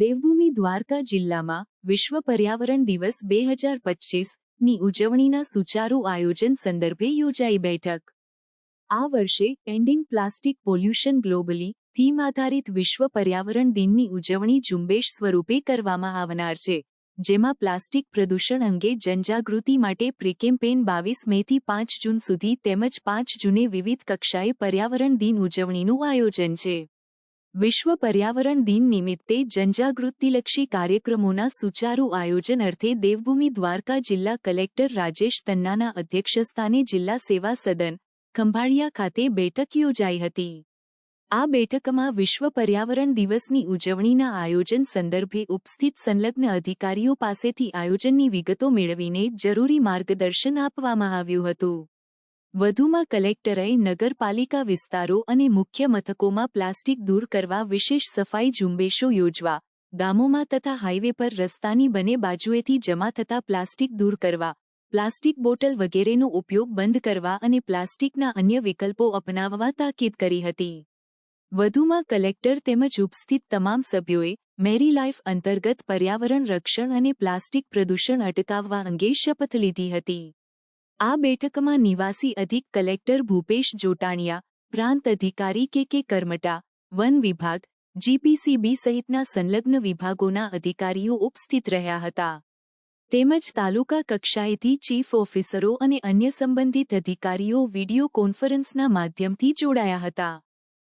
દેવભૂમિ દ્વારકા જિલ્લામાં વિશ્વ પર્યાવરણ દિવસ 2025ની ઉજવણીના સુચારુ આયોજન સંદર્ભે યોજાઈ બેઠક। આ વર્ષે ending plastic pollution globally theme આધારિત વિશ્વ પર્યાવરણ દિનની ઉજવણી ઝુંબેશ સ્વરૂપે કરવામાં આવનાર છે, જેમાં પ્લાસ્ટિક પ્રદૂષણ અંગે જનજાગૃતિ માટે પ્રીકેમ્પેન 22 મેથી 5 જૂન સુધી તેમજ 5 જૂને વિવિધ કક્ષાએ પર્યાવરણ દિન ઉજવણીનું આયોજન છે। વિશ્વ પર્યાવરણ દિન નિમિત્તે જનજાગૃતિલક્ષી કાર્યક્રમોના સુચારુ આયોજન અર્થે દેવભૂમિ દ્વારકા જિલ્લા કલેક્ટર રાજેશ તન્નાના અધ્યક્ષસ્થાને જિલ્લા સેવા સદન ખંભાળિયા ખાતે બેઠક યોજાઈ હતી। આ બેઠકમાં વિશ્વ પર્યાવરણ દિવસની ઉજવણીના આયોજન સંદર્ભે ઉપસ્થિત સંલગ્ન અધિકારીઓ પાસેથી આયોજનની વિગતો મેળવીને જરૂરી માર્ગદર્શન આપવામાં આવ્યું હતું। વધુમાં કલેક્ટરે નગરપાલિકા વિસ્તારો અને મુખ્ય મથકોમાં પ્લાસ્ટિક દૂર કરવા વિશેષ સફાઈ ઝુંબેશો યોજવા, ગામોમાં તથા હાઈવે પર રસ્તાની બંને બાજુએથી જમા થતા પ્લાસ્ટિક દૂર કરવા, પ્લાસ્ટિક બોટલ વગેરેનો ઉપયોગ બંધ કરવા અને પ્લાસ્ટિકના અન્ય વિકલ્પો અપનાવવા તાકીદ કરી હતી। વધુમાં કલેક્ટર તેમજ ઉપસ્થિત તમામ સભ્યોએ મેરી લાઈફ અંતર્ગત પર્યાવરણ રક્ષણ અને પ્લાસ્ટિક પ્રદૂષણ અટકાવવા અંગે શપથ લીધી હતી। આ બેઠકમાં નિવાસી અધિક કલેક્ટર ભૂપેશ જોટાણીયા, પ્રાંત અધિકારી કે કરમટા, વન વિભાગ, જીપીસીબી સહિતના સંલગ્ન વિભાગોના અધિકારીઓ ઉપસ્થિત રહ્યા હતા। તેમજ તાલુકા કક્ષાએથી ચીફ ઓફિસરો અને અન્ય સંબંધિત અધિકારીઓ વિડિયો કોન્ફરન્સના માધ્યમથી જોડાયા હતા।